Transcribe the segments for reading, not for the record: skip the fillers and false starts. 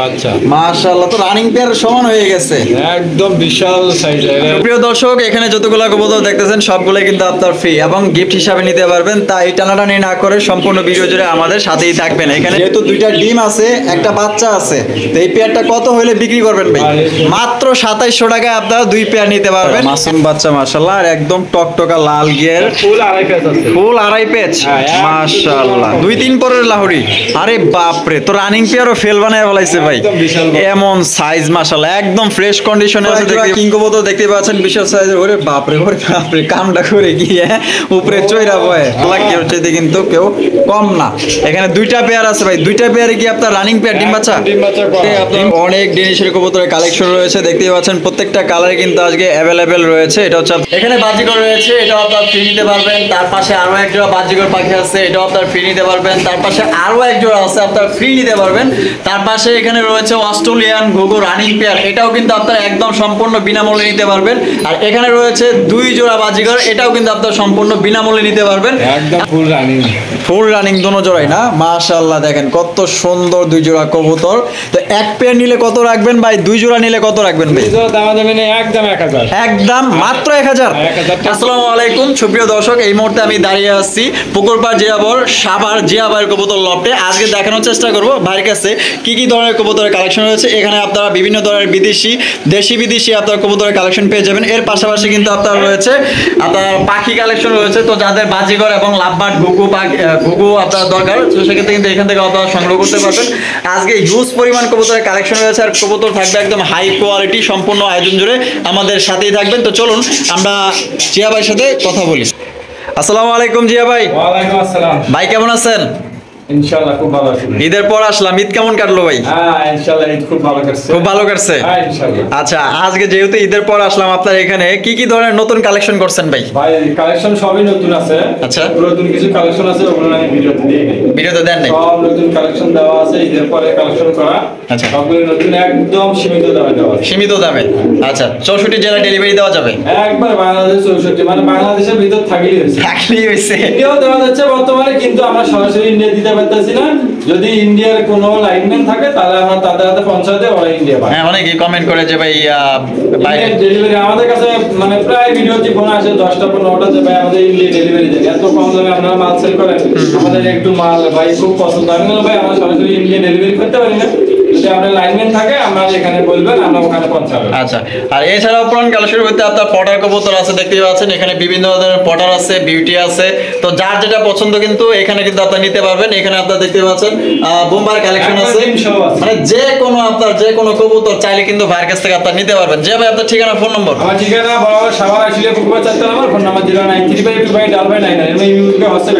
বাচ্চা মাশাআল্লাহ, তো রানিং পেয়ার সমান হয়ে গেছে, একদম বিশাল সাইজের। প্রিয় দর্শক এখানে যতগুলো কবুতর দেখতেছেন সবগুলাই কিন্তু আপনার ফ্রি এবং গিফট হিসাবে নিতে পারবেন, তাই টানাটানি না করে সম্পূর্ণ ভিডিও জুড়ে আমাদের সাথেই থাকবেন। এখানে যেহেতু দুইটা ডিম আছে, একটা বাচ্চা আছে, তো এই পেয়ারটা কত হলে বিক্রি করবেন ভাই? মাত্র 2700 টাকায় আপনারা দুই পেয়ার নিতে পারবেন। মাসুম বাচ্চা মাশাআল্লাহ, আর একদম টকটকা লাল গিয়ার, ফুল আড়াই পেজ আছে, ফুল আড়াই পেজ মাশাআল্লাহ, 2-3 পরের লাহোরি। আরে বাপরে, তো রানিং পেয়ারও ফেল বানায় ফলাইছে ভাই, এমন সাইজ মাশাআল্লাহ, একদম ফ্রেশ কন্ডিশনে আছে। কিং কবুতর দেখতে পাচ্ছেন বিশাল সাইজের, ওরে বাপরে ওরে বাপরে, কামটা করে গিয়ে উপরে চইরা বয় লাগে হচ্ছে, কিন্তু কেউ কম না। এখানে দুইটা পেয়ার আছে ভাই, দুইটা পেয়ারে কি আপনার রানিং পেয়ার ডিম বাচ্চা? আপনার অনেক ডিনিশের কবুতরের কালেকশন রয়েছে, দেখতেই পাচ্ছেন প্রত্যেকটা কালারে কিন্তু আজকে অ্যাভেলেবেল রয়েছে। এটা হচ্ছে এখানে বাজিকর রয়েছে, এটাও আপনার ফ্রি নিতে পারবেন। তার পাশে আরো এক জোড়া বাজিকর পাখি আছে, এটাও আপনার ফ্রি নিতে পারবেন। তার পাশে আরো এক জোড়া আছে, আপনার ফ্রি নিতে পারবেন। তার পাশে এখানে রয়েছে অস্ট্রেলিয়ান ঘুঘু রানিং পেয়ার, এটাও কিন্তু আপনার একদম সম্পূর্ণ বিনামূল্যে নিতে পারবেন। আর এখানে রয়েছে দুই জোড়া বাজিকর, এটাও কিন্তু আপনার সম্পূর্ণ বিনামূল্যে নিতে পারবেন, একদম ফুল রানিং, ফুল রানিং দোনো জোড়াই না। মাশাআল্লাহ দেখেন কত সুন্দর দুই জোড়া কবুতর। তো এক পেয়ার নিলে কত রাখবেন ভাই? দুই জোড়া নিলে কত রাখবেন ভাই? দাম দেবেন একদম 1000, একদম মাত্র 1000। আসসালামু আলাইকুম সুপ্রিয় দর্শক, এই মুহূর্তে আমি দাঁড়িয়ে আছি পুকুরপাড় জিয়াবর সাভার জিয়াবাইয়ের কবুতর লফটে। আজকে দেখানোর চেষ্টা করব ভাইয়ের কাছে কি কি ধরনের কবুতরের কালেকশন রয়েছে। এখানে আপনারা বিভিন্ন ধরনের বিদেশি, দেশি বিদেশি আপনার কবুতরের কালেকশন পেয়ে যাবেন। এর পাশাপাশি কিন্তু আপনার রয়েছে আপনার পাখি কালেকশন রয়েছে। তো যাদের বাজিঘর এবং লাভবার্ড ঘুঘু আপনার দরকার, তো সেক্ষেত্রে কিন্তু এখান থেকে আপনারা সংগ্রহ করতে পারবেন। আজকে হিউজ পরিমাণ কবুতরের কালেকশন রয়েছে, আর কবুতর থাকবে একদম হাই কোয়ালিটি, সম্পূর্ণ আয়োজন জুড়ে আমাদের সাথেই থাকবেন। তো চলুন আমরা জিয়া ভাইয়ের সাথে কথা বলি। আসসালামু আলাইকুম জিয়া ভাই। ওয়ালাইকুম আসসালাম ভাই, কেমন আছেন? ইনশাআল্লাহ খুব ভালো আছি। ঈদের পর আসলাম, ঈদ কেমন কাটলো ভাই? হ্যাঁ ইনশাআল্লাহ ঈদ খুব ভালো কাটছে। খুব ভালো কাটছে? হ্যাঁ ইনশাআল্লাহ। আচ্ছা, আজকে যেহেতু ঈদের পর আসলাম আপনার এখানে, কি কি ধরনের নতুন কালেকশন করছেন ভাই? ভাই কালেকশন সবই নতুন আছে। আচ্ছা, নতুন কিছু কালেকশন আছে, ওগুলো আমি ভিডিওতে দিয়ে নেই। ভিডিওতে দেন নাই? সব নতুন কালেকশন দেওয়া আছে, ঈদের পরে কালেকশন করা। আচ্ছা, সবগুলো নতুন, একদম সীমিত দামে দেওয়া আছে। সীমিত দামে? আচ্ছা, 64 জেলায় ডেলিভারি দেওয়া যাবে? একবার বাংলাদেশ 64, মানে বাংলাদেশের ভিতর থাকলেই হয়েছে। থাকলেই হয়েছে। ইন্ডিয়াও দেওয়া যাচ্ছে বর্তমানে, কিন্তু আমরা সরাসরি ইন্ডিয়া দিতে পারতেছি না। যদি ইন্ডিয়ার কোনো লাইনম্যান থাকে তাহলে আমরা তাদের হাতে পৌঁছাতে, ওরা ইন্ডিয়া পায়। হ্যাঁ, অনেকেই কমেন্ট করে যে ভাই বাইরে ডেলিভারি আমাদের কাছে, মানে প্রায় ভিডিওতে ফোন আসে 10টা-15টা যে ভাই আমাদের ইন্ডিয়া ডেলিভারি দেন, এত কম দামে আপনারা মাল সেল করেন, আমাদের একটু মাল ভাই খুব পছন্দ। আমি বললাম ভাই আমরা সরাসরি ইন্ডিয়া ডেলিভারি করতে পারি না, যদি আপনার লাইনম্যান থাকে আমরা এখানে বলবেন, আমরা ওখানে পৌঁছাবো। আচ্ছা, আর এছাড়াও পুরান কালেকশন করতে আপনার পটার কবুতর আছে, দেখতেই পাচ্ছেন এখানে বিভিন্ন ধরনের পটার আছে, বিউটি আছে। তো যার যেটা পছন্দ কিন্তু এখানে কিন্তু আপনারা নিতে পারবেন। এখানে আপনারা দেখতে পাচ্ছেন বোম্বার কালেকশন আছে, মানে যে কোনো আপনার যে কোনো কবুতর চাইলে কিন্তু ভাইয়ের কাছ থেকে আপনারা নিতে পারবেন। যে ভাই আপনার ঠিকানা, ফোন নম্বর? আমার ঠিকানা বরাবর সাভার আসলে পুকুরপাড় 4 নম্বর, ফোন নাম্বার 093522999, এর ইউটিউবে হোয়াটসঅ্যাপ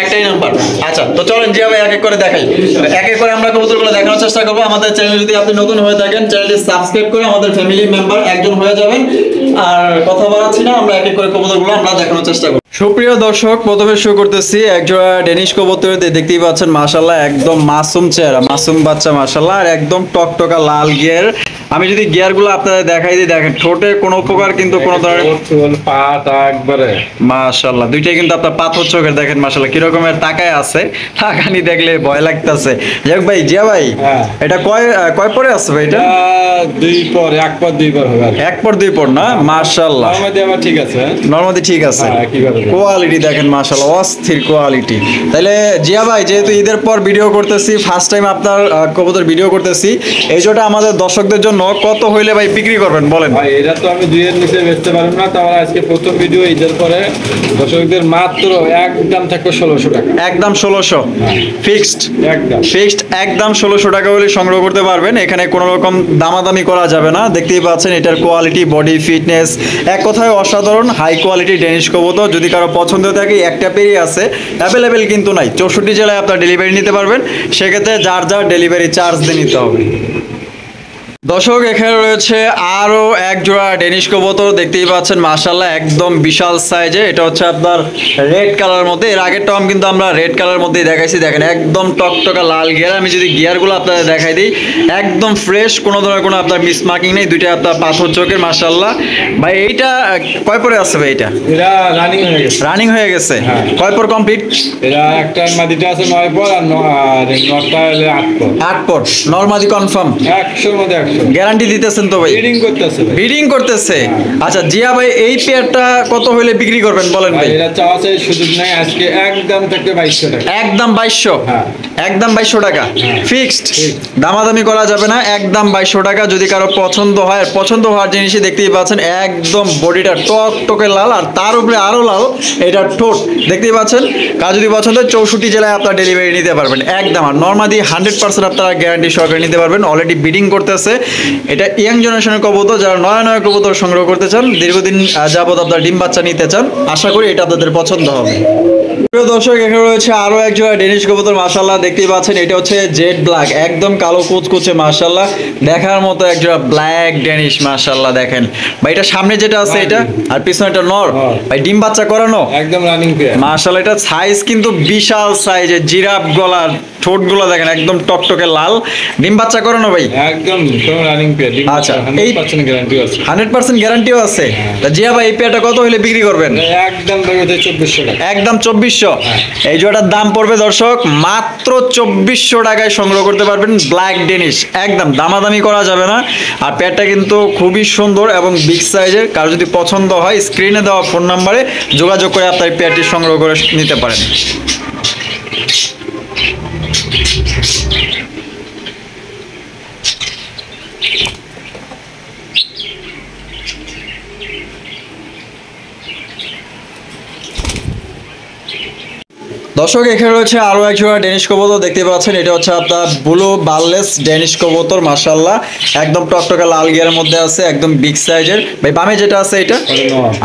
একটাই নাম্বার। আচ্ছা, তো চলেন জিয়া ভাই এক এক করে দেখাই, এক এক করে আমরা কবুতরগুলো দেখানোর চেষ্টা করবো। আমাদের চ্যানেল যদি আপনি নতুন হয়ে থাকেন, চ্যানেলটি সাবস্ক্রাইব করে আমাদের ফ্যামিলি মেম্বার একজন হয়ে যাবেন। আর কথা বাড়াচ্ছি না, আমরা এক এক করে কবুতরগুলো আমরা দেখানোর চেষ্টা করব। সুপ্রিয় দর্শক, প্রথমে শুরু করতেছি একজোড়া ডেনিশ কবুতর, দেখতেই পাচ্ছেন মাশাআল্লাহ একদম মাসুম চেহারা, মাসুম বাচ্চা মাশাআল্লাহ, আর একদম টকটকা লাল গিয়ার। আমি যদি গিয়ারগুলো আপনাদের দেখাই দিই, দেখেন ঠোঁটে কোনো প্রকার কিন্তু কোনো ধরনের পাটা একবারে মাশাআল্লাহ, দুইটাই কিন্তু আপনার পাথর চোখের, দেখেন মাশাআল্লাহ কি রকমের তাকায় আছে, তাকানি দেখলে ভয় লাগতেছে। যাক ভাই, জিয়া ভাই এটা কয় পরে আছে ভাই? এটা দুই পর, এক পর দুই পর হবে, এক পর দুই পর না? মাশাআল্লাহ নরমাদি আমার ঠিক আছে, নরমাদি ঠিক আছে, কোয়ালিটি দেখেন মাশাআল্লাহ অস্থির কোয়ালিটি। তাহলে জিয়া ভাই, যেহেতু ঈদের পর ভিডিও করতেছি, ফার্স্ট টাইম আপনার কবুতর ভিডিও করতেছি, এই জোটা আমাদের দর্শকদের জন্য কত হইলে ভাই বিক্রি করবেন বলেন? ভাই এটা তো আমি দুইয়ের নিচে বেচতে পারবো না, তাহলে আজকে প্রথম ভিডিও ঈদের পরে দর্শকদের মাত্র একদম থাকবে 1600 টাকা। একদম 1600 ফিক্সড? একদম ফিক্সড, একদম 1600 টাকা হলে সংগ্রহ করতে পারবেন। এখানে কোনো রকম দামাদামি করা যাবে না। দেখতেই পাচ্ছেন এটার কোয়ালিটি, বডি ফিটনেস এক কথায় অসাধারণ, হাই কোয়ালিটি ডেনিশ কবুতর। যদি কারো পছন্দ থাকে, একটা পেরি আছে, অ্যাভেলেবেল কিন্তু নাই, 64 জেলায় আপনার ডেলিভারি নিতে পারবেন। সেক্ষেত্রে যার যার ডেলিভারি চার্জ দিয়ে নিতে হবে। দর্শক এখানে রয়েছে আরো এক জোড়া ডেনিশ কবুতর, দেখতেই পাচ্ছেন মাশাআল্লাহ একদম বিশাল সাইজে। এটা হচ্ছে আপনার রেড কালার মধ্যে, এর আগের টম কিন্তু আমরা রেড কালার মধ্যেই দেখাইছি। দেখেন একদম টকটকা লাল গিয়ার। আমি যদি গিয়ারগুলো আপনাদের দেখাই দিই, একদম ফ্রেশ, কোনো ধরনের কোনো আপনার মিস মার্কিং নেই। দুইটা আপনার পাথর চোখের মাশাআল্লাহ। ভাই এইটা কয় পরে আছে ভাই? এটা এরা রানিং হয়ে গেছে। রানিং হয়ে গেছে, হ্যাঁ। কয় পর কমপ্লিট? এরা একটা মাদিটা আছে 9 পর, আর নটা হলে 8 পর। 8 পর নরমালি কনফার্ম 100 মধ্যে 100 গ্যারান্টি দিতেছেন তো ভাই? ব্রিডিং করতেছে ভাই। ব্রিডিং করতেছে। আচ্ছা জিয়া ভাই, এই পেয়ারটা কত হইলে বিক্রি করবেন বলেন ভাই ভাই? এরা চাওয়া চাই সুযোগ নাই, আজকে একদম থাকবে 2200 টাকা। একদম 2200? হ্যাঁ। একদম 2200 টাকা ফিক্সড, দামাদামি করা যাবে না, একদম 2200 টাকা। যদি কারো পছন্দ হয়, আর পছন্দ হওয়ার জিনিসই দেখতেই পাচ্ছেন, একদম বডিটা টক টকে লাল, আর তার উপরে আরো লাল এটা ঠোঁট, দেখতেই পাচ্ছেন। কার যদি পছন্দ হয় 64 জেলায় আপনার ডেলিভারি নিতে পারবেন একদম। আর নর্মালি 100% আপনারা গ্যারান্টি সহকারে নিতে পারবেন। অলরেডি ব্রিডিং করতেছে। এটা ইয়াং জেনারেশনের কবুতর, যারা নয়া নয়া কবুতর সংগ্রহ করতে চান, দীর্ঘদিন যাবত আপনার ডিম বাচ্চা নিতে চান, আশা করি এটা আপনাদের পছন্দ হবে। প্রিয় দর্শক এখানে রয়েছে আরো এক জোড়া ডেনিশ কবুতর মাশাআল্লাহ, দেখতেই পাচ্ছেন। এটা হচ্ছে জেড ব্ল্যাক, একদম কালো কুচকুচে মাশাআল্লাহ, দেখার মতো এক জোড়া ব্ল্যাক ডেনিশ মাশাআল্লাহ। দেখেন ভাই, এটা সামনে যেটা আছে এটা, আর পিছনে এটা নর। ভাই ডিম বাচ্চা করানো একদম রানিং পেয়ার মাশাআল্লাহ। এটা সাইজ কিন্তু বিশাল সাইজের, জিরাফ গলার, ঠোঁটগুলো দেখেন একদম টকটকে লাল। ডিম বাচ্চা করানো ভাই? একদম রানিং পেয়ার। আচ্ছা, 100% গ্যারান্টি আছে। 100% গ্যারান্টিও আছে। তা জিয়া ভাই, এই পেয়ারটা কত হলে বিক্রি করবেন? একদম থাকবে 2400 টাকা। একদম 2400। এই জোড়াটার দাম পড়বে দর্শক মাত্র 2400 টাকায় সংগ্রহ করতে পারবেন ব্ল্যাক ডেনিশ, একদম দামাদামি করা যাবে না। আর পেয়ারটা কিন্তু খুবই সুন্দর এবং বিগ সাইজের। কারো যদি পছন্দ হয়, স্ক্রিনে দেওয়া ফোন নাম্বারে যোগাযোগ করে আপনার পেয়ারটি সংগ্রহ করে নিতে পারেন। দর্শক এখানে রয়েছে আরো এক জোড়া ডেনিশ কবুতর, দেখতে পাচ্ছেন। এটা হচ্ছে আপনার ব্লু বারলেস ডেনিশ কবুতর মাশাআল্লাহ, একদম টকটকা লাল গিয়ারের মধ্যে আছে, একদম বিগ সাইজের। ভাই বামে যেটা আছে এটা,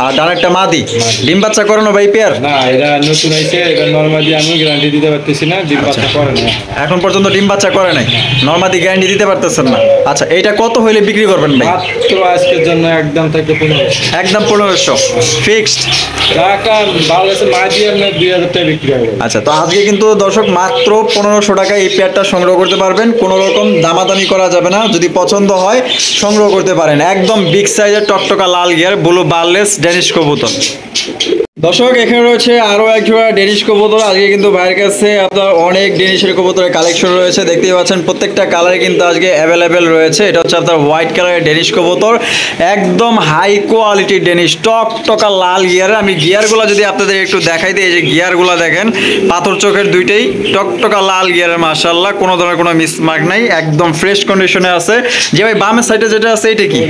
আর ডান একটা মাদি। ডিম বাচ্চা করানো ভাই পেয়ার? না, এটা নতুন আইছে, এটা নরমালি আমি গ্যারান্টি দিতে পারতেছি না, ডিম বাচ্চা করে না এখন পর্যন্ত, ডিম বাচ্চা করে নাই, নরমালি গ্যারান্টি দিতে পারতেছেন না। আচ্ছা, এইটা কত হইলে বিক্রি করবেন ভাই? মাত্র আজকের জন্য একদম থাকবে 1500। একদম 1500 ফিক্সড। টাকা ভালো আছে, মাঝি আপনার 2000 টাকা বিক্রি হবে। আচ্ছা, তো আজকে কিন্তু দর্শক মাত্র 1500 টাকায় এই পেয়ারটা সংগ্রহ করতে পারবেন। কোনো রকম দামাদামি করা যাবে না, যদি পছন্দ হয় সংগ্রহ করতে পারেন। একদম বিগ সাইজের টকটকা লাল গিয়ার ব্লু বারলেস ডেনিশ কবুতর। দর্শক এখানে রয়েছে আরো এক জোড়া ডেনিশ কবুতর। আজকে কিন্তু ভাইয়ের কাছে আপনার অনেক ডেনিশের কবুতরের কালেকশন রয়েছে, দেখতেই পাচ্ছেন। প্রত্যেকটা কালারে কিন্তু আজকে অ্যাভেলেবেল রয়েছে। এটা হচ্ছে আপনার হোয়াইট কালারের ডেনিশ কবুতর, একদম হাই কোয়ালিটির ডেনিশ, টকটকা লাল গিয়ার। আমি গিয়ারগুলো যদি আপনাদের একটু দেখাই দিই, এই যে গিয়ারগুলো দেখেন, পাথর চোখের দুইটাই টকটকা লাল গিয়ারের মাশাআল্লাহ, কোনো ধরনের কোনো মিসমার্ক নাই, একদম ফ্রেশ কন্ডিশনে আছে। যে ভাই বামের সাইডে যেটা আছে এটা কি?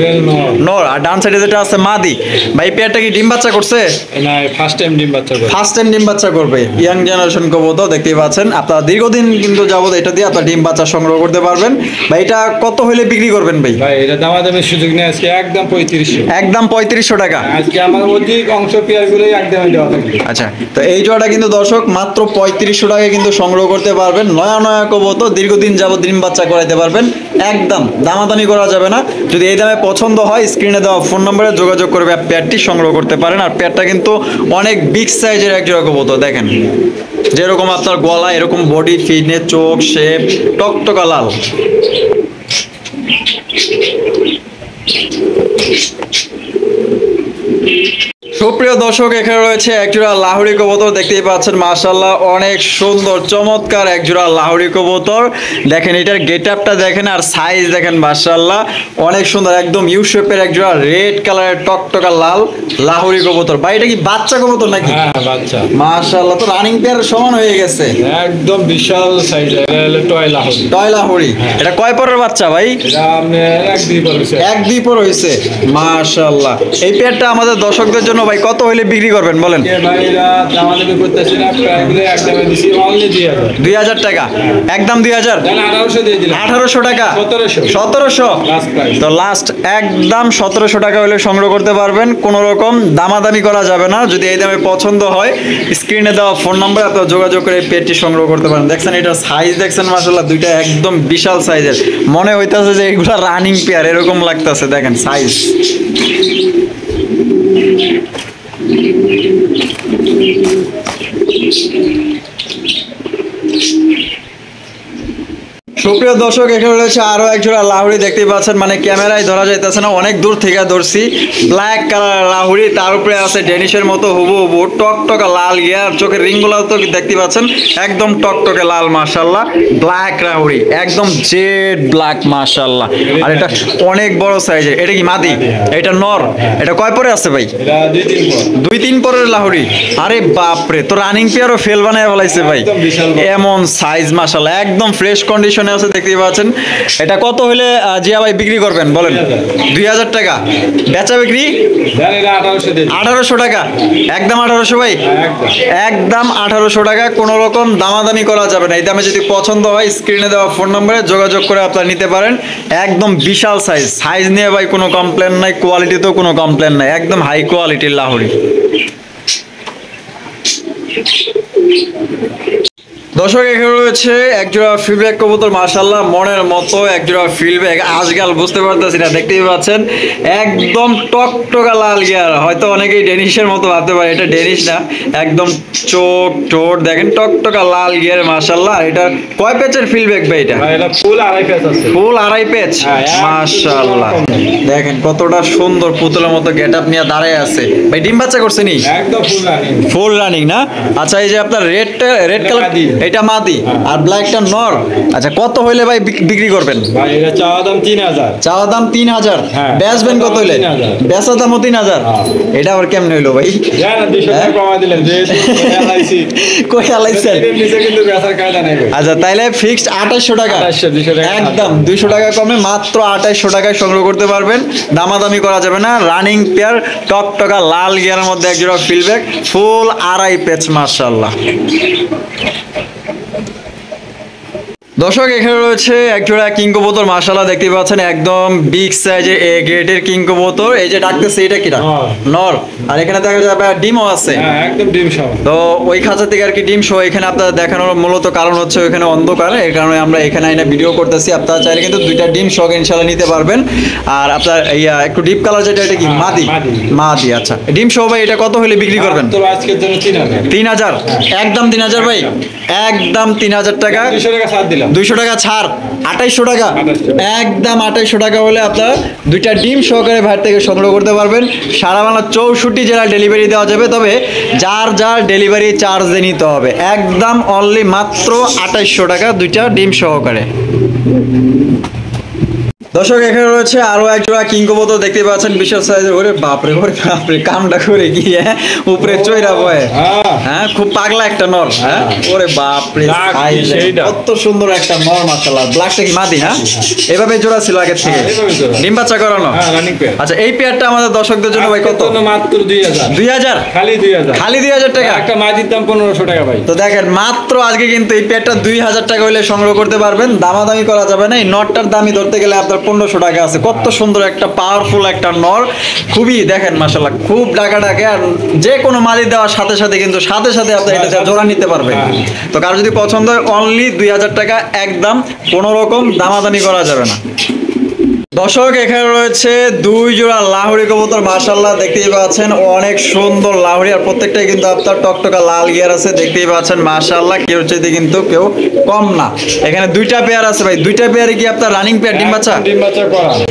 নর। আর ডান সাইডে যেটা আছে মাদি। ভাই পেয়ারটা কি ডিম বাচ্চা করছে? না, ফার্স্ট টাইম ডিম বাচ্চা করবে। ফার্স্ট টাইম ডিম বাচ্চা করবে, ইয়াং জেনারেশন কবুতর, দেখতেই পাচ্ছেন। আপনারা দীর্ঘদিন কিন্তু যাবত এটা দিয়ে আপনারা ডিম বাচ্চা সংগ্রহ করতে পারবেন। ভাই এটা কত হইলে বিক্রি করবেন ভাই? ভাই এটা দামাদামের সুযোগ নেই, আজকে একদম 3500। একদম 3500 টাকা। আজকে আমার অধিক অংশ পেয়ারগুলোই একদম দেওয়া থাকবে। আচ্ছা, তো এই জোড়াটা কিন্তু দর্শক মাত্র 3500 টাকায় কিন্তু সংগ্রহ করতে পারবেন। নয়া নয়া কবুতর, দীর্ঘদিন যাবত ডিম বাচ্চা করাইতে পারবেন, একদম দামাদামি করা যাবে না। যদি এই দামে পছন্দ হয়, স্ক্রিনে দেওয়া ফোন নম্বরে যোগাযোগ করবে, পেয়ারটি সংগ্রহ করতে পারেন। আর পেয়ারটা কিন্তু অনেক বিগ সাইজের এক জোড়া কবুতর, দেখেন যেরকম আপনার গলা, এরকম বডি, ফিটনেস, চোখ, শেপ, টকটকা লাল। সুপ্রিয় দর্শক এখানে রয়েছে একজোড়া লাহোরি কবুতর, দেখতেই পাচ্ছেন মাশাআল্লাহ, অনেক সুন্দর চমৎকার একজোড়া লাহোরি কবুতর। দেখেন এটার গেটআপটা দেখেন, আর সাইজ দেখেন মাশাআল্লাহ, অনেক সুন্দর, একদম ইউ শেপের একজোড়া রেড কালারের টকটকা লাল লাহোরি কবুতর। ভাই এটা কি বাচ্চা কবুতর নাকি? হ্যাঁ, বাচ্চা। মাশাআল্লাহ, তো রানিং পেয়ার সমান হয়ে গেছে, একদম বিশাল সাইজ। এটা হলো টয় লাহোরি। টয় লাহোরি। এটা কয় পরের বাচ্চা ভাই? এটা আপনার এক দুই পর হইছে। এক দুই পর হইছে মাশাআল্লাহ। এই পেয়ারটা আমাদের দর্শকদের জন্য ভাই কত কত হইলে বিক্রি করবেন বলেন? ভাই এরা দামাদামি করতেছি না, প্রায়গুলো একদমই দিছি অনলি 2000 টাকা, একদম 2000, 1800 দিয়ে দিলাম। 1800 টাকা, 1700 লাস্ট প্রাইস। তো লাস্ট একদম 1700 টাকা হলে সংগ্রহ করতে পারবেন, কোনো রকম দামাদামি করা যাবে না। যদি এই দামে পছন্দ হয় স্ক্রিনে দেওয়া ফোন নাম্বারে আপনারা যোগাযোগ করে এই পেটটি সংগ্রহ করতে পারেন। দেখছেন এটা সাইজ দেখছেন মাশাআল্লাহ, দুইটা একদম বিশাল সাইজের, মনে হইতাছে যে এগুলা রানিং পেয়ার এরকম লাগতাছে। দেখেন সাইজ। সুপ্রিয় দর্শক, এখানে রয়েছে আরো এক জোড়া লাহুড়ি দেখতেই পাচ্ছেন, মানে ক্যামেরায় ধরা যাইতেছে না, অনেক দূর থেকে ধরছি। ব্ল্যাক কালার লাহুড়ি, তার উপরে আছে ডেনিশের মতো হুবহু টকটকা লাল গিয়ার, চোখের রিংগুলো তো দেখতে পাচ্ছেন একদম টকটকে লাল মাশাআল্লাহ। ব্ল্যাক লাহুড়ি একদম জেড ব্ল্যাক মাশাআল্লাহ, আর এটা অনেক বড় সাইজের। এটা কি মাদি? এটা নর। এটা কয় পরে আছে ভাই? এটা 2-3 পর। 2-3 পরের লাহুড়ি। আরে বাপরে, তো রানিং পেয়ারও ফেল বানায় ফেলাইছে ভাই, একদম বিশাল বড়। এমন সাইজ মাশাআল্লাহ, একদম ফ্রেশ কন্ডিশনে আছে দেখতেই পাচ্ছেন। এটা কত হলে জিয়া ভাই বিক্রি করবেন বলেন? 2000 টাকা, বেচা বিক্রি দেন এটা 1800 দিয়ে দিলাম। 1800 টাকা, একদম 1800 ভাই, একদম 1800 টাকা, কোনো রকম দামাদামি করা যাবে না। এই দামে যদি পছন্দ হয় স্ক্রিনে দেওয়া ফোন নম্বরে যোগাযোগ করে আপনারা নিতে পারেন। একদম বিশাল সাইজ, সাইজ নিয়ে ভাই কোনো কমপ্লেন নাই, কোয়ালিটিতেও কোনো কমপ্লেন নাই, একদম হাই কোয়ালিটির লাহুড়ি। দর্শক, এখানে রয়েছে একজোড়া ফিডব্যাক কবুতর মাশাআল্লাহ, মনের মতো একজোড়া ফিডব্যাক। আজকাল বুঝতে পারতেছি না, দেখতেই পাচ্ছেন একদম টকটকা লাল গিয়ার। হয়তো অনেকেই ডেনিশের মতো ভাবতে পারে, এটা ডেনিশ না, একদম চোখ ঠোঁট দেখেন টকটকা লাল গিয়ার মাশাআল্লাহ। আর এটা কয় পেচের ফিডব্যাক ভাই? এটা ভাই এটা ফুল 2.5 পেজ আছে। ফুল 2.5 পেচ মাশাআল্লাহ। দেখেন কতটা সুন্দর পুতুলের মতো গেটআপ নিয়ে দাঁড়ায় আছে ভাই। ডিম বাচ্চা করছে নি? একদম ফুল রানিং। ফুল রানিং না? আচ্ছা, এই যে আপনার রেড কালার, এটা মাদি আর ব্ল্যাকটা নর। আচ্ছা, কত হইলে ভাই বিক্রি করবেন? ভাই এটা চাওয়া দাম 3000। চাওয়া দাম 3000, হ্যাঁ। বেচবেন কত হইলে? 3000। বেচা দামও 3000। এটা আবার কেমনে হইলো ভাই? জান না 200 টাকা কমাই দিলেন যে এলআইসি কই আলাইছেন? এর নিচে কিন্তু বেচার কায়দা নাই ভাই। আচ্ছা, তাইলে ফিক্সড 2800 টাকা, 200 টাকা একদম 200 টাকা কমে মাত্র 2800 টাকায় সংগ্রহ করতে পারবেন। দামাদামি করা যাবে না। রানিং পেয়ার টকটকা লাল গিয়ারের মধ্যে একজোড়া ফিলব্যাক, ফুল 2.5 পেচ মাশাআল্লাহ। দর্শক, এখানে রয়েছে একজোড়া কিং কবুতর মাশাআল্লাহ, দেখতে পাচ্ছেন একদম বিগ সাইজের এ গ্রেডের কিং কবুতর। এই যে ডাকতেছে এটা কিরা? নর। আর এখানে দেখা যাবে ডিমও আছে। হ্যাঁ, একদম ডিম সহ। তো ওই খাঁচা থেকে আর কি ডিম সহ এখানে আপনাদের দেখানোর মূলত কারণ হচ্ছে ওইখানে অন্ধকার, এই কারণে আমরা এখানে আইনা ভিডিও করতেছি। আপনারা চাইলে কিন্তু দুইটা ডিম সহ ইনশাআল্লাহ নিতে পারবেন। আর আপনার একটু ডিপ কালার যেটা, এটা কি মাদি? মাদি। আচ্ছা, ডিম সহ ভাই এটা কত হলে বিক্রি করবেন? তো আজকের জন্য 3000। 3000, একদম 3000 ভাই, একদম 3000 টাকা। 200 টাকা ছাড় দিলাম। 200 টাকা ছাড়, 2800 টাকা, একদম 2800 টাকা হলে আপনারা দুইটা ডিম সহকারে ভাইয়ের থেকে সংগ্রহ করতে পারবেন। সারা বাংলা 64 জেলায় ডেলিভারি দেওয়া যাবে, তবে যার যার ডেলিভারি চার্জ দিয়ে নিতে হবে। একদম অনলি মাত্র 2800 টাকা দুইটা ডিম সহকারে। দর্শক, এখানে রয়েছে আরো এক জোড়া কিং কবুতর দেখতে পাচ্ছেন, বিশাল সাইজের। ওরে বাপরে, ওরে বাপরে, কামটা করে গিয়ে উপরে চইরা বয়ে। হ্যাঁ, খুব পাগলা একটা নর। হ্যাঁ, ওরে বাপরে, কত সুন্দর একটা নর মাশাআল্লাহ। ব্ল্যাকটা কি মাদি? হ্যাঁ, এভাবে জোড়া ছিল আগে থেকে, ডিম বাচ্চা করানো। আচ্ছা, এই পেয়ারটা আমাদের দর্শকদের জন্য ভাই কত? মাত্র 2000। 2000, খালি 2000, খালি 2000 টাকা। একটা মাদির দাম 1500 টাকা ভাই। তো দেখেন মাত্র আজকে কিন্তু এই পেয়ারটা 2000 টাকা হইলে সংগ্রহ করতে পারবেন। দামাদামি করা যাবে না। এই নটটার দামই ধরতে গেলে আপনার 1500 টাকা আছে। কত সুন্দর একটা পাওয়ারফুল একটা নর, খুবই দেখেন মাশাআল্লাহ, খুব ডাকে। আর যে কোনো মালি দেওয়ার সাথে সাথে কিন্তু সাথে সাথে আপনি এটা জোড়া নিতে পারবেন। তো কারো যদি পছন্দ হয় অনলি 2000 টাকা, একদম কোনো রকম দামাদামি করা যাবে না। দর্শক, এখানে রয়েছে দুই জোড়া লাহুড়ি কবুতর মাশাআল্লাহ, দেখতেই পাচ্ছেন অনেক সুন্দর লাহুড়ি। আর প্রত্যেকটাই কিন্তু আপনার টকটকা লাল গিয়ার আছে, দেখতেই পাচ্ছেন মাশাআল্লাহ, কেউ চাইতে কিন্তু কেউ কম না। এখানে দুইটা পেয়ার আছে ভাই, দুইটা পেয়ারে কি আপনার রানিং পেয়ার? ডিম বাচ্চা?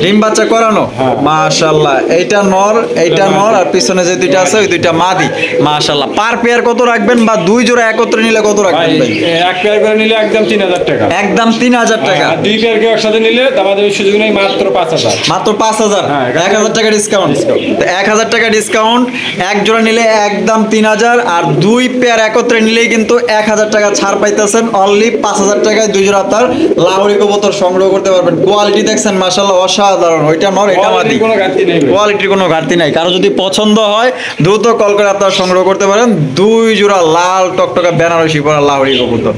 ডিম বাচ্চা করানো মাশাআল্লাহ। এইটা নর, এইটা নর, আর পিছনে যে দুইটা আছে ওই দুইটা মাদি মাশাআল্লাহ। পার পেয়ার কত রাখবেন, বা দুই জোড়া একত্রে নিলে কত রাখবেন ভাই? এক পেয়ার করে নিলে একদম 3000 টাকা, একদম 3000 টাকা। দুই পেয়ার কেউ একসাথে নিলে আমাদের সুযোগ নেই, মাত্র 5,000। মাত্র 5,000। হ্যাঁ, 1,000 টাকা ডিসকাউন্ট। 1,000 টাকা ডিসকাউন্ট। এক জোড়া নিলে একদম 3,000, আর দুই পেয়ার একত্রে নিলেই কিন্তু 1,000 টাকা ছাড় পাইতেছেন। অনলি 5,000 টাকায় দুই জোড়া আপনার লাহোরি কবুতর সংগ্রহ করতে পারবেন। কোয়ালিটি দেখছেন মাশাআল্লাহ অসাধারণ। ওইটা নর, এটা মাদি, কোনো ঘাটতি নেই ভাই। কোয়ালিটির কোনো ঘাটতি নাই। কারো যদি পছন্দ হয় দ্রুত কল করে আপনারা সংগ্রহ করতে পারেন দুই জোড়া লাল টকটকা বেনারসি পরা লাহোরি কবুতর।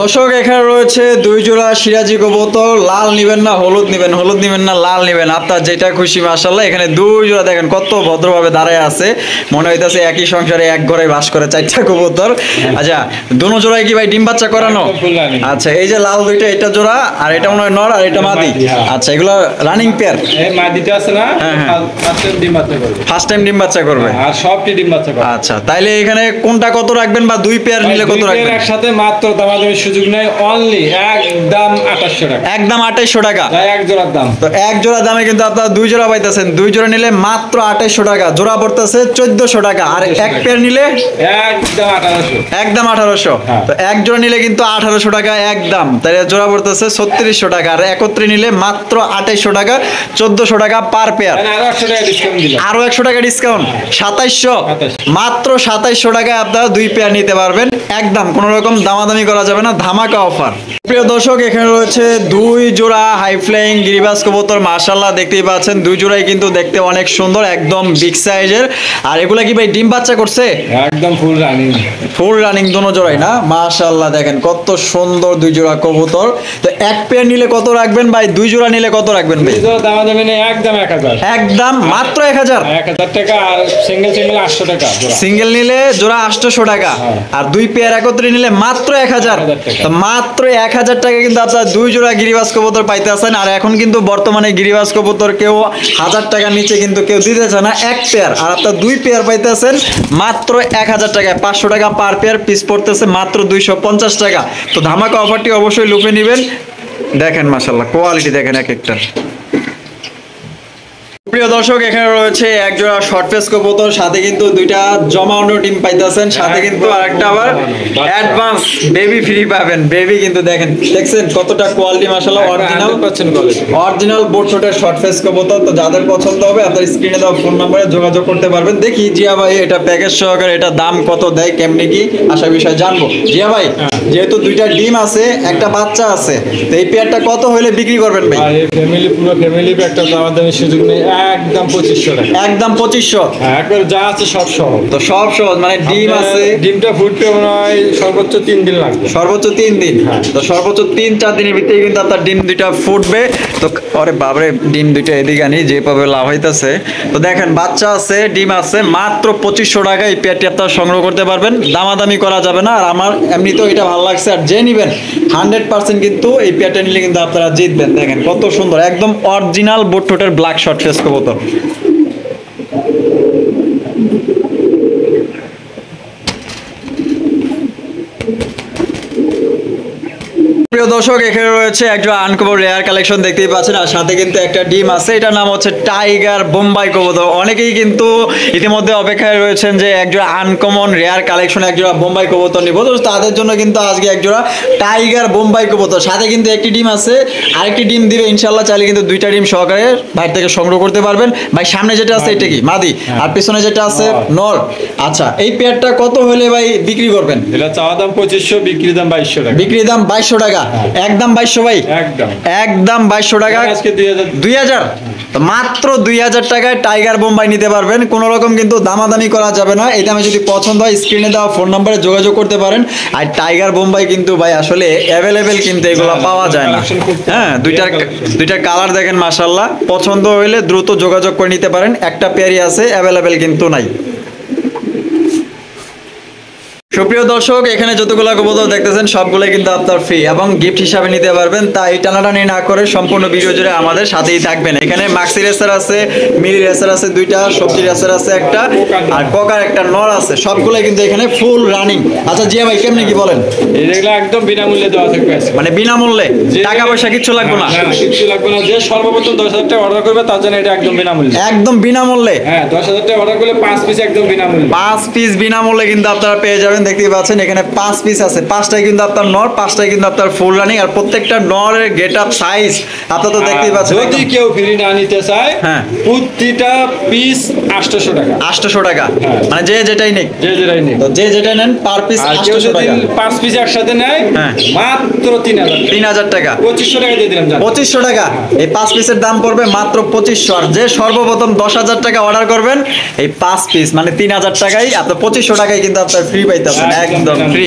দর্শক এখানে রয়েছে দুই জোড়া সিরাজি কবুতর। লাল নিবেন না হলুদ নিবেন, হলুদ নিবেন না লাল নিবেন, আপনার যেটা খুশি। মাশাআল্লাহ এখানে দুই জোড়া দেখেন কত ভদ্রভাবে দাঁড়ায় আছে, মনে হইতাছে একই সংসারে এক ঘরে বাস করে চারটা কবুতর। আচ্ছা দুনো জোড়াই কি ভাই ডিম বাচ্চা করানো? আচ্ছা এই যে লাল দুইটা, এটা জোড়া আর এটা মনে হয় নর আর এটা মাদি। আচ্ছা এগুলো রানিং পেয়ার? এই মাদিটা আছে না, ফার্স্ট টাইম ডিম বাচ্চা করবে। ফার্স্ট টাইম ডিম বাচ্চা করবে আর সবটি ডিম বাচ্চা করবে। আচ্ছা তাইলে এখানে কোনটা কত রাখবেন, বা দুই পেয়ার নিলে কত রাখবেন? একসাথে মাত্র দামাদামি সুযোগ নাই, অনলি একদম 2800 টাকা। একদম 2800 টাকা এক জোড়ার দাম। তো এক জোড়া দামে কিন্তু আপনারা দুই জোড়া পাইতেছেন। দুই জোড়া নিলে মাত্র 2800 টাকা, জোড়া পড়তেছে 1400 টাকা। আর এক পেয়ার নিলে একদম 1800। একদম 1800। হ্যাঁ। তো এক জোড়া নিলে কিন্তু 1800 টাকা একদম, তাই জোড়া পড়তেছে 3600 টাকা। আর একত্রে নিলে মাত্র 2800 টাকা, 1400 টাকা পার পেয়ার। মানে আরো 100 টাকা ডিসকাউন্ট দিলাম। আরো 100 টাকা ডিসকাউন্ট, 2700। মাত্র 2700 টাকায় আপনারা দুই পেয়ার নিতে পারবেন একদম, কোনো রকম দামাদামি করা যাবে না, ধামাকা অফার। প্রিয় দর্শক এখানে রয়েছে দুই জোড়া হাই ফ্লাইং গিরিবাজ কবুতর। মাশাআল্লাহ দেখতেই পাচ্ছেন দুই জোড়াই কিন্তু দেখতে অনেক সুন্দর, একদম বিগ সাইজের। আর এগুলা কি ভাই ডিম বাচ্চা করছে? একদম ফুল রানিং। ফুল রানিং দোনো জোড়াই না? মাশাআল্লাহ দেখেন কত সুন্দর দুই জোড়া কবুতর। তো এক পেয়ার নিলে কত রাখবেন ভাই, দুই জোড়া নিলে কত রাখবেন ভাই? দুই জোড়া দামাদামি নেই, একদম 1000। একদম মাত্র 1000। 1000 টাকা। আর সিঙ্গেল 800 টাকা জোড়া। সিঙ্গেল নিলে জোড়া 800 টাকা, আর দুই পেয়ার একত্রে নিলে মাত্র 1000। তো মাত্র 1000 টাকা কিন্তু আপনার দুই জোড়া গিরিবাজ কবুতর পাইতে আছেন। আর এখন কিন্তু বর্তমানে গিরিবাজ কবুতর কেউ 1000 টাকার নিচে কিন্তু কেউ দিতেছে না এক পেয়ার। আর আপনার দুই পেয়ার পাইতে আছেন মাত্র 1000 টাকায়। 500 টাকা পার পেয়ার, পিস পড়তেছে মাত্র 250 টাকা। তো ধামাকা অফারটি অবশ্যই লুফে নেবেন। দেখেন মাশাআল্লাহ কোয়ালিটি দেখেন এক একটা। প্রিয় দর্শক এখানে রয়েছে এক জোড়া শর্ট ফেস কবুতর, সাথে কিন্তু দুইটা জমানো ডিম পাইতেছেন, সাথে কিন্তু আরেকটা আবার অ্যাডভান্স বেবি ফ্রি পাবেন। বেবি কিন্তু দেখেন, দেখছেন কতটা কোয়ালিটি মাশাআল্লাহ, অরিজিনাল বোট ছোটের শর্ট ফেস কবুতর। তো যাদের পছন্দ হবে আপনার স্ক্রিনে দেওয়া ফোন নম্বরে যোগাযোগ করতে পারবেন। দেখি জিয়া ভাই এটা প্যাকেজ সহকারে এটা দাম কত দেয়, কেমনি কি আশা বিষয় জানবো। জিয়া ভাই যেহেতু দুইটা ডিম আছে একটা বাচ্চা আছে, তো এই পেয়ারটা কত হলে বিক্রি করবেন ভাই? আর এই ফ্যামিলি পুরো ফ্যামিলি একটা দামাদামি সুযোগ নেই, একদম 2500 টাকা। একদম 2500। একবার যা আছে সব সহ। তো সব সহজ, মানে ডিম আছে, ডিমটা ফুটতে মনে হয় সর্বোচ্চ 3 দিন লাগবে। সর্বোচ্চ 3 দিন। তো সর্বোচ্চ 3-4 দিনের ভিতরে কিন্তু আপনার ডিম দুইটা ফুটবে। তো আরে বাবরে ডিম দুইটা এদিকে আনি যেভাবে লাভ হইতাছে। তো দেখেন বাচ্চা আছে ডিম আছে, মাত্র 2500 টাকা এই পেয়ারটি আপনারা সংগ্রহ করতে পারবেন, দামাদামি করা যাবে না। আর আমার এমনিতেও এটা ভালো লাগছে, আর যে নিবেন 100% কিন্তু এই পেয়ারটা নিলে কিন্তু আপনারা জিতবেন। দেখেন কত সুন্দর, একদম অরিজিনাল বোট টোটের ব্ল্যাক শর্ট ফেস কবুতর। প্রিয় দর্শক এখানে রয়েছে একটা আনকমন রেয়ার কালেকশন দেখতেই পাচ্ছেন, আর সাথে কিন্তু একটা ডিম আছে, এটার নাম হচ্ছে টাইগার বোম্বাই কবুতর। অনেকেই কিন্তু ইতিমধ্যে অপেক্ষায় রয়েছেন যে একজোড়া আনকমন রেয়ার কালেকশন একজোড়া বোম্বাই কবুতর নিব। তো তাদের জন্য কিন্তু আজকে একজোড়া টাইগার বোম্বাই কবুতর, সাথে কিন্তু একটি ডিম আছে, আরেকটি ডিম দিবে ইনশাল্লাহ। চাইলে কিন্তু দুইটা ডিম সহকারে বাইরে থেকে সংগ্রহ করতে পারবেন। ভাই সামনে যেটা আছে এটা কি মাদি, আর পিছনে যেটা আছে নর। আচ্ছা এই পেয়ারটা কত হলে ভাই বিক্রি করবেন? এটা চাওয়া দাম 2500, বিক্রি দাম 2200 টাকা। বিক্রি দাম 2200 টাকা, একদম 2200 ভাই, একদম 2200 টাকা। আজকে 2000, তো মাত্র 2000 টাকায় টাইগার বোম্বাই নিতে পারবেন। কোনো রকম কিন্তু দামাদামি করা যাবে না। এই দামে যদি পছন্দ হয় স্ক্রিনে দেওয়া ফোন নম্বরে যোগাযোগ করতে পারেন। আর টাইগার বোম্বাই কিন্তু ভাই আসলে অ্যাভেলেবেল কিন্তু এগুলো পাওয়া যায় না। হ্যাঁ দুইটার কালার দেখেন মাশাআল্লাহ, পছন্দ হইলে দ্রুত যোগাযোগ করে নিতে পারেন। একটা পেয়ারই আছে, অ্যাভেলেবেল কিন্তু নাই। সুপ্রিয় দর্শক এখানে যতগুলো কবুতর দেখতেছেন সবগুলোই কিন্তু আপনার ফ্রি এবং গিফট হিসাবে নিতে পারবেন। তাই টানাটানি না করে সম্পূর্ণ ভিডিও জুড়ে আমাদের সাথেই থাকবেন। এখানে মাক্সি রেসার আছে, মিলি রেসার আছে দুইটা, সবজি রেসার আছে একটা, আর কোকার একটা নর আছে। সবগুলোই কিন্তু এখানে ফুল রানিং। আচ্ছা জিয়া ভাই কেমনে কি বলেন? এগুলো একদম বিনামূল্যে দেওয়া থাকবে, মানে বিনামূল্যে, টাকা পয়সা কিচ্ছু লাগবে না? কিচ্ছু লাগবে না। যে সর্বপ্রথম 10,000 টাকা অর্ডার করবে তার জন্য এটা একদম বিনামূল্যে। একদম বিনামূল্যে? হ্যাঁ 10,000 টাকা অর্ডার করলে 5 পিস একদম বিনামূল্যে। 5 পিস বিনামূল্যে কিন্তু আপনারা পেয়ে যাবেন দেখতে পাচ্ছেন এখানে 5 পিস আছে, 5টাই কিন্তু আপনার নর, 5টাই কিন্তু আপনার ফুল রানিং, আর প্রত্যেকটা নরের গেটআপ সাইজ আপনারা তো দেখতেই পাচ্ছেন। যদি কেউ ফ্রি না নিতে চায়, হ্যাঁ, প্রতিটা পিস 800 টাকা। 800 টাকা, হ্যাঁ। মানে যে যেটাই নেই, যে যেটাই নেই, তো যে যেটা নেন পার পিস আর কেউ 800 যদি টাকা। 5 পিস একসাথে নেয়, হ্যাঁ। মাত্র 3000 3000 টাকা, 2500 টাকা দিয়ে দিলাম জান। 2500 টাকা। এই 5 পিসের দাম পড়বে মাত্র 2500। আর যে সর্বপ্রথম 10,000 টাকা অর্ডার করবেন, এই 5 পিস মানে 3000 টাকায়, আপনার 2500 টাকায় কিন্তু আপনার ফ্রি পাইতে পারবেন, একদম ফ্রি।